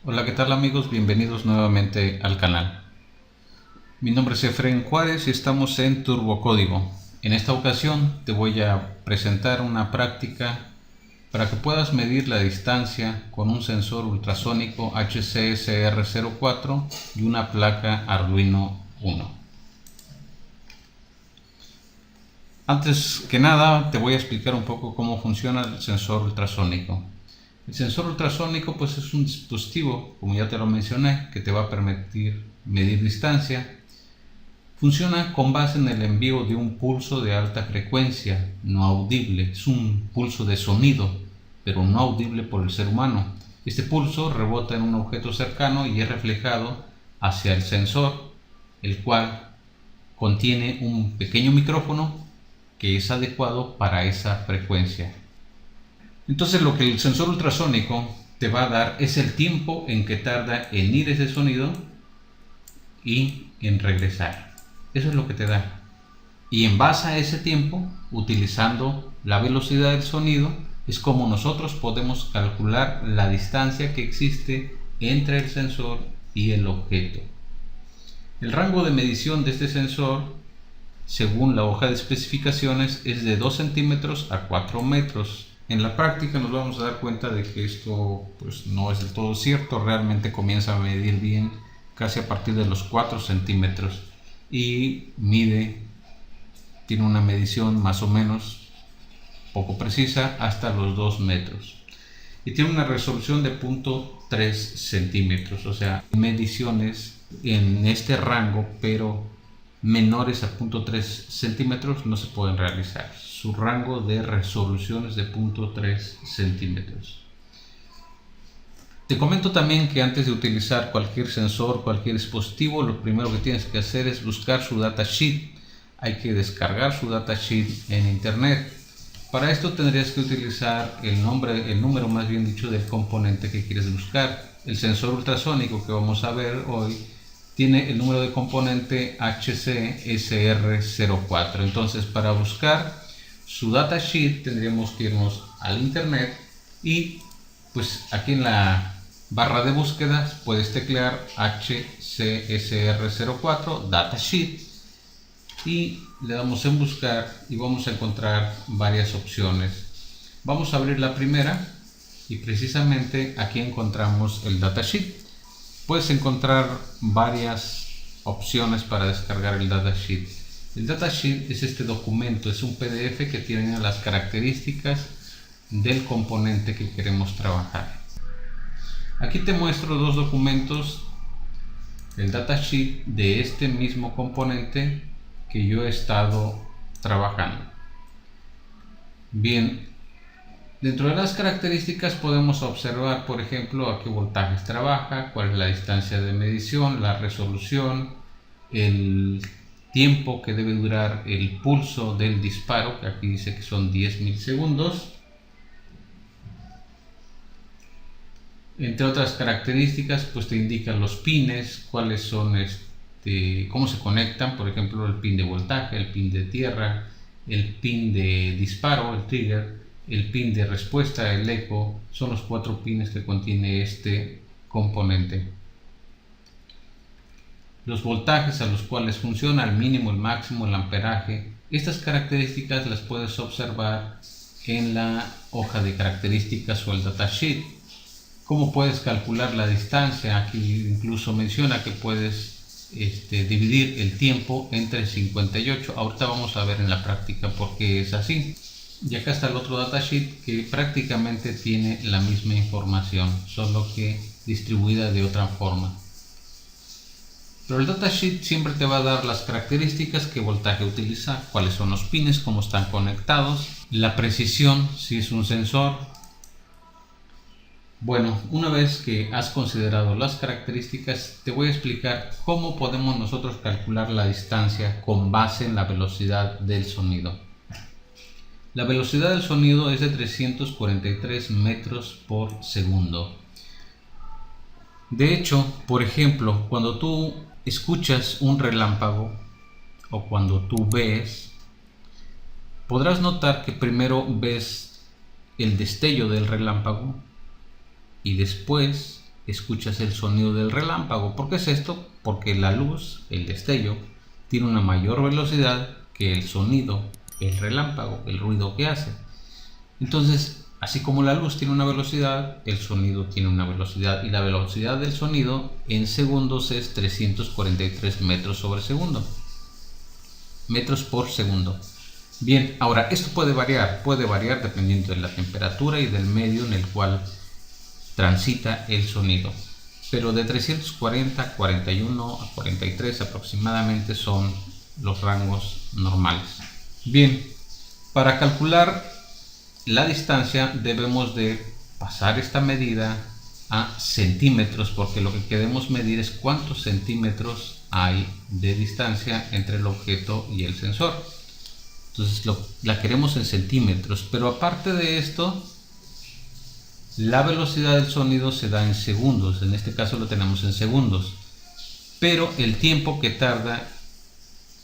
Hola, ¿qué tal amigos? Bienvenidos nuevamente al canal. Mi nombre es Efraín Juárez y estamos en Turbocódigo. En esta ocasión te voy a presentar una práctica para que puedas medir la distancia con un sensor ultrasónico HCSR04 y una placa Arduino Uno. Antes que nada te voy a explicar un poco cómo funciona el sensor ultrasónico. El sensor ultrasónico pues es un dispositivo, como ya te lo mencioné, que te va a permitir medir distancia. Funciona con base en el envío de un pulso de alta frecuencia, no audible. Es un pulso de sonido, pero no audible por el ser humano. Este pulso rebota en un objeto cercano y es reflejado hacia el sensor, el cual contiene un pequeño micrófono que es adecuado para esa frecuencia. Entonces lo que el sensor ultrasónico te va a dar es el tiempo en que tarda en ir ese sonido y en regresar. Eso es lo que te da. Y en base a ese tiempo, utilizando la velocidad del sonido, es como nosotros podemos calcular la distancia que existe entre el sensor y el objeto. El rango de medición de este sensor, según la hoja de especificaciones, es de 2 centímetros a 4 metros. En la práctica nos vamos a dar cuenta de que esto pues, no es del todo cierto. Realmente comienza a medir bien casi a partir de los 4 centímetros y tiene una medición más o menos poco precisa hasta los 2 metros y tiene una resolución de 0.3 centímetros, o sea, mediciones en este rango pero menores a 0.3 centímetros no se pueden realizar. Su rango de resolución es de 0.3 centímetros. Te comento también que antes de utilizar cualquier sensor, cualquier dispositivo, lo primero que tienes que hacer es buscar su datasheet. Hay que descargar su datasheet en internet. Para esto tendrías que utilizar el número más bien dicho del componente que quieres buscar. El sensor ultrasónico que vamos a ver hoy tiene el número de componente HCSR04. Entonces, para buscar su datasheet tendríamos que irnos al internet y pues aquí en la barra de búsquedas puedes teclear HCSR04 datasheet y le damos en buscar y vamos a encontrar varias opciones. Vamos a abrir la primera y precisamente aquí encontramos el datasheet. Puedes encontrar varias opciones para descargar el datasheet. El datasheet es este documento, es un PDF que tiene las características del componente que queremos trabajar. Aquí te muestro dos documentos, el datasheet de este mismo componente que yo he estado trabajando. Bien, dentro de las características podemos observar, por ejemplo, a qué voltajes trabaja, cuál es la distancia de medición, la resolución, el tiempo que debe durar el pulso del disparo, que aquí dice que son 10 milisegundos. Entre otras características, pues te indican los pines, cuáles son, cómo se conectan, por ejemplo, el pin de voltaje, el pin de tierra, el pin de disparo, el trigger, el pin de respuesta, el eco. Son los 4 pines que contiene este componente. Los voltajes a los cuales funciona, el mínimo, el máximo, el amperaje. Estas características las puedes observar en la hoja de características o el datasheet. ¿Cómo puedes calcular la distancia? Aquí incluso menciona que puedes dividir el tiempo entre 58. Ahorita vamos a ver en la práctica por qué es así. Y acá está el otro datasheet que prácticamente tiene la misma información, solo que distribuida de otra forma. Pero el datasheet siempre te va a dar las características, qué voltaje utiliza, cuáles son los pines, cómo están conectados, la precisión, si es un sensor. Bueno, una vez que has considerado las características, te voy a explicar cómo podemos nosotros calcular la distancia con base en la velocidad del sonido. La velocidad del sonido es de 343 metros por segundo. De hecho, por ejemplo, cuando tú escuchas un relámpago o cuando tú ves, podrás notar que primero ves el destello del relámpago y después escuchas el sonido del relámpago. ¿Por qué es esto? Porque la luz, el destello, tiene una mayor velocidad que el sonido, el relámpago, el ruido que hace. Entonces, así como la luz tiene una velocidad, el sonido tiene una velocidad, y la velocidad del sonido en segundos es 343 metros sobre segundo. Metros por segundo. Bien, ahora esto puede variar dependiendo de la temperatura y del medio en el cual transita el sonido. Pero de 340 a 41 a 43 aproximadamente son los rangos normales. Bien, para calcular la distancia debemos de pasar esta medida a centímetros, porque lo que queremos medir es cuántos centímetros hay de distancia entre el objeto y el sensor. Entonces la queremos en centímetros, pero aparte de esto, la velocidad del sonido se da en segundos. En este caso lo tenemos en segundos, pero el tiempo que tarda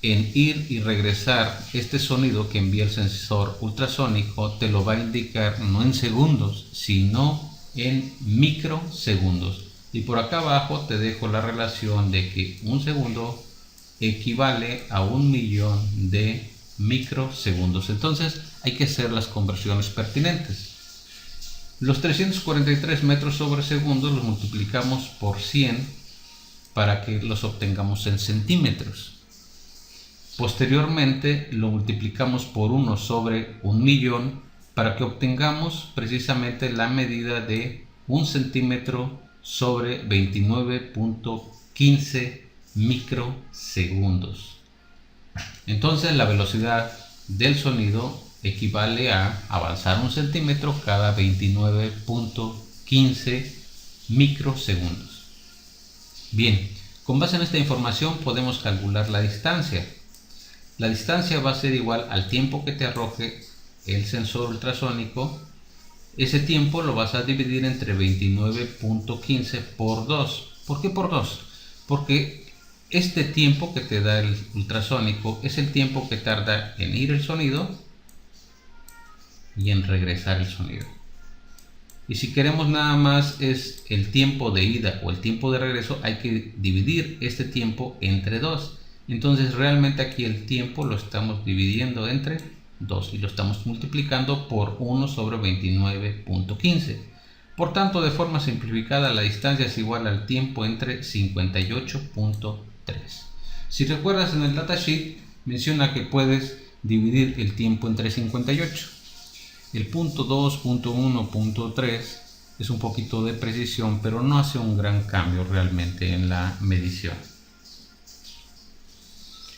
en ir y regresar este sonido que envía el sensor ultrasónico te lo va a indicar no en segundos, sino en microsegundos. Y por acá abajo te dejo la relación de que un segundo equivale a 1.000.000 de microsegundos. Entonces hay que hacer las conversiones pertinentes. Los 343 metros sobre segundo los multiplicamos por 100 para que los obtengamos en centímetros. Posteriormente lo multiplicamos por 1 sobre 1.000.000 para que obtengamos precisamente la medida de 1 centímetro sobre 29.15 microsegundos. Entonces la velocidad del sonido equivale a avanzar 1 centímetro cada 29.15 microsegundos. Bien, con base en esta información podemos calcular la distancia. La distancia va a ser igual al tiempo que te arroje el sensor ultrasónico. Ese tiempo lo vas a dividir entre 29.15 por 2. ¿Por qué por 2? Porque este tiempo que te da el ultrasónico es el tiempo que tarda en ir el sonido y en regresar el sonido. Y si queremos nada más es el tiempo de ida o el tiempo de regreso, hay que dividir este tiempo entre 2. Entonces realmente aquí el tiempo lo estamos dividiendo entre 2 y lo estamos multiplicando por 1 sobre 29.15. Por tanto, de forma simplificada, la distancia es igual al tiempo entre 58.3. Si recuerdas, en el datasheet menciona que puedes dividir el tiempo entre 58. El punto 2, punto 1, punto 3 es un poquito de precisión, pero no hace un gran cambio realmente en la medición.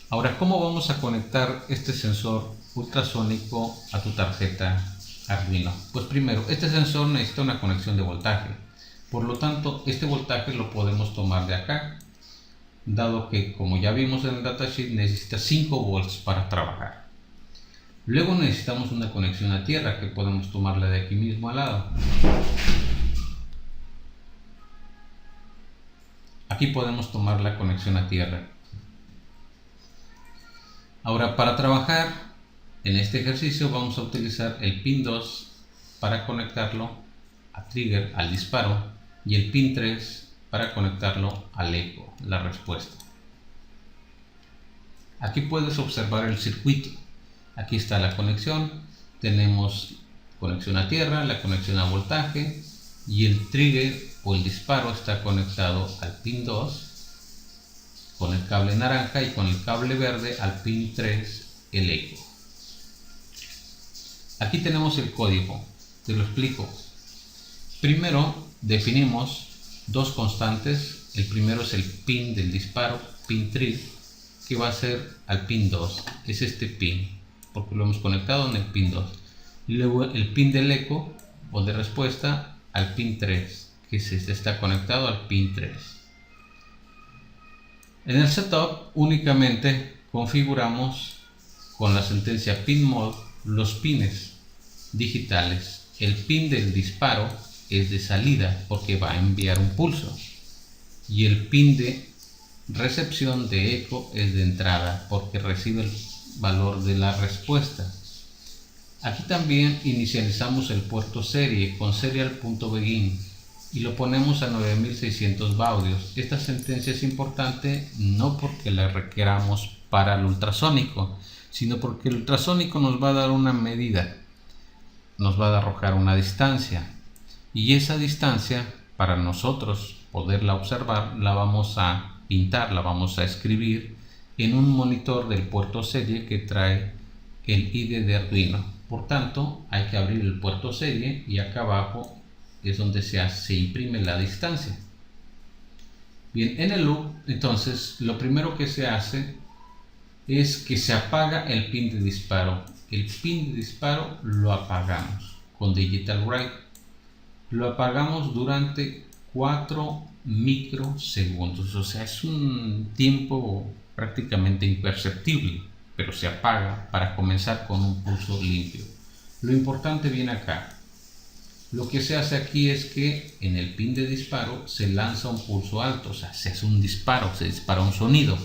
Ahora, ¿cómo vamos a conectar este sensor ultrasónico a tu tarjeta Arduino? Pues primero, este sensor necesita una conexión de voltaje. Por lo tanto, este voltaje lo podemos tomar de acá, dado que, como ya vimos en el datasheet, necesita 5 volts para trabajar. Luego necesitamos una conexión a tierra, que podemos tomarla de aquí mismo al lado. Aquí podemos tomar la conexión a tierra. Ahora, para trabajar en este ejercicio vamos a utilizar el pin 2 para conectarlo a trigger, al disparo, y el pin 3 para conectarlo al eco, la respuesta. Aquí puedes observar el circuito. Aquí está la conexión. Tenemos conexión a tierra, la conexión a voltaje, y el trigger o el disparo está conectado al pin 2 con el cable naranja y con el cable verde al pin 3 el eco. Aquí tenemos el código, te lo explico. Primero definimos dos constantes. El primero es el pin del disparo, pin 3, que va a ser al pin 2, es este pin, porque lo hemos conectado en el pin 2. Y luego el pin del eco o de respuesta al pin 3, que está conectado al pin 3. En el setup únicamente configuramos con la sentencia pinMod los pines digitales. El pin del disparo es de salida porque va a enviar un pulso, y el pin de recepción de eco es de entrada porque recibe el valor de la respuesta. Aquí también inicializamos el puerto serie con serial.begin. y lo ponemos a 9600 baudios. Esta sentencia es importante no porque la requeramos para el ultrasónico, sino porque el ultrasónico nos va a dar una medida, nos va a arrojar una distancia, y esa distancia, para nosotros poderla observar, la vamos a pintar, la vamos a escribir en un monitor del puerto serie que trae el IDE de Arduino. Por tanto, hay que abrir el puerto serie y acá abajo es donde se imprime la distancia. Bien, en el loop, entonces, lo primero que se hace es que se apaga el pin de disparo. El pin de disparo lo apagamos con Digital Write. Lo apagamos durante 4 microsegundos, o sea, es un tiempo prácticamente imperceptible, pero se apaga para comenzar con un pulso limpio. Lo importante viene acá. Lo que se hace aquí es que en el pin de disparo se lanza un pulso alto, o sea, se hace un disparo, se dispara un sonido.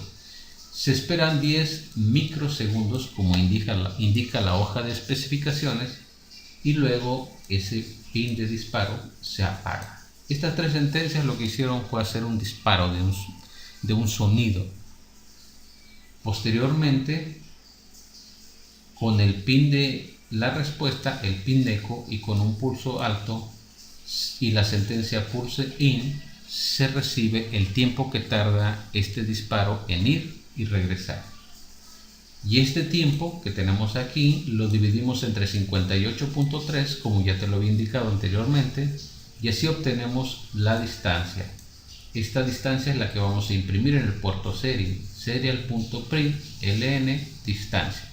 Se esperan 10 microsegundos como indica la hoja de especificaciones, y luego ese pin de disparo se apaga. Estas tres sentencias lo que hicieron fue hacer un disparo de un sonido. Posteriormente, con el pin de la respuesta, el pin de eco, y con un pulso alto y la sentencia pulse in, se recibe el tiempo que tarda este disparo en ir y regresar. Y este tiempo que tenemos aquí lo dividimos entre 58.3, como ya te lo había indicado anteriormente, y así obtenemos la distancia. Esta distancia es la que vamos a imprimir en el puerto serie, serial.print ln distancia.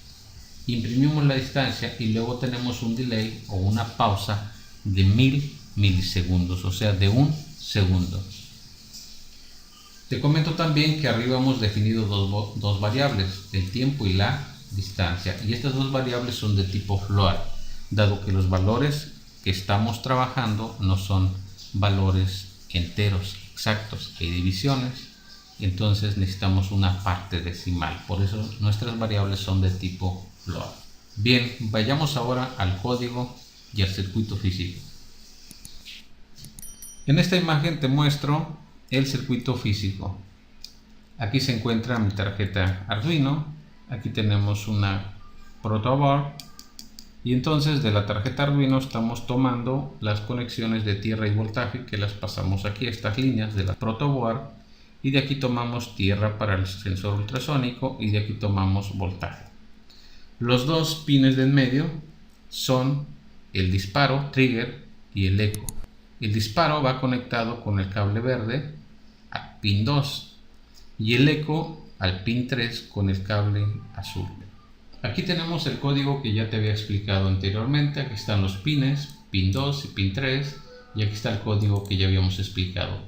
Imprimimos la distancia y luego tenemos un delay o una pausa de 1000 milisegundos, o sea, de 1 segundo. Te comento también que arriba hemos definido dos variables, el tiempo y la distancia, y estas dos variables son de tipo float, dado que los valores que estamos trabajando no son valores enteros exactos, hay divisiones, entonces necesitamos una parte decimal, por eso nuestras variables son de tipo float. Bien, vayamos ahora al código y al circuito físico. En esta imagen te muestro el circuito físico. Aquí se encuentra mi tarjeta Arduino, aquí tenemos una protoboard, y entonces de la tarjeta Arduino estamos tomando las conexiones de tierra y voltaje que las pasamos aquí a estas líneas de la protoboard, y de aquí tomamos tierra para el sensor ultrasónico y de aquí tomamos voltaje. Los dos pines de en medio son el disparo, trigger, y el eco. El disparo va conectado con el cable verde a pin 2 y el eco al pin 3 con el cable azul. Aquí tenemos el código que ya te había explicado anteriormente. Aquí están los pines, pin 2 y pin 3, y aquí está el código que ya habíamos explicado.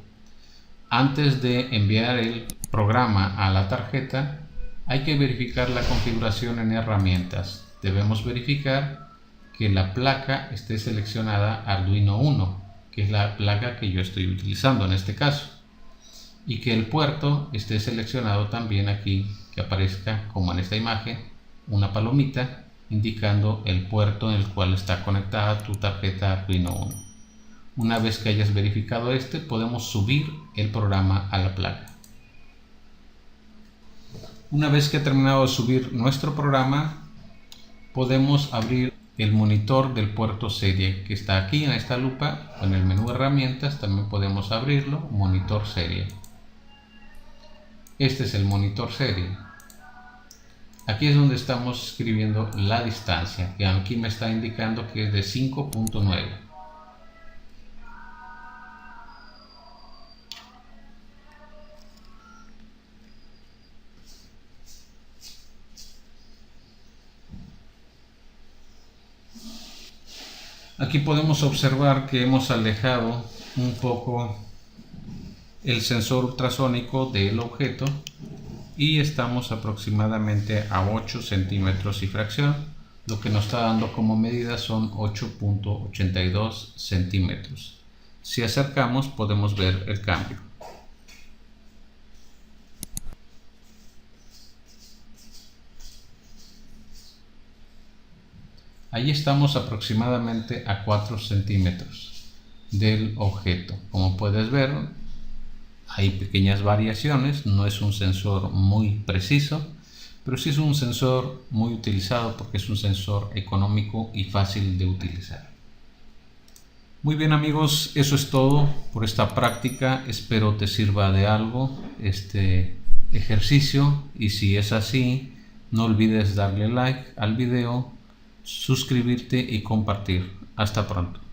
Antes de enviar el programa a la tarjeta, hay que verificar la configuración en herramientas. Debemos verificar que la placa esté seleccionada Arduino 1, que es la placa que yo estoy utilizando en este caso, y que el puerto esté seleccionado también aquí, que aparezca como en esta imagen una palomita indicando el puerto en el cual está conectada tu tarjeta Arduino 1. Una vez que hayas verificado podemos subir el programa a la placa. Una vez que ha terminado de subir nuestro programa, podemos abrir el monitor del puerto serie que está aquí en esta lupa, o en el menú herramientas también podemos abrirlo, monitor serie. Este es el monitor serie. Aquí es donde estamos escribiendo la distancia, que aquí me está indicando que es de 5.9. Aquí podemos observar que hemos alejado un poco el sensor ultrasónico del objeto y estamos aproximadamente a 8 centímetros y fracción. Lo que nos está dando como medida son 8.82 centímetros. Si acercamos podemos ver el cambio. Ahí estamos aproximadamente a 4 centímetros. del objeto. Como puedes ver, hay pequeñas variaciones, no es un sensor muy preciso, pero sí es un sensor muy utilizado porque es un sensor económico y fácil de utilizar. Muy bien amigos, eso es todo por esta práctica. Espero te sirva de algo este ejercicio, y si es así, no olvides darle like al video, suscribirte y compartir. Hasta pronto.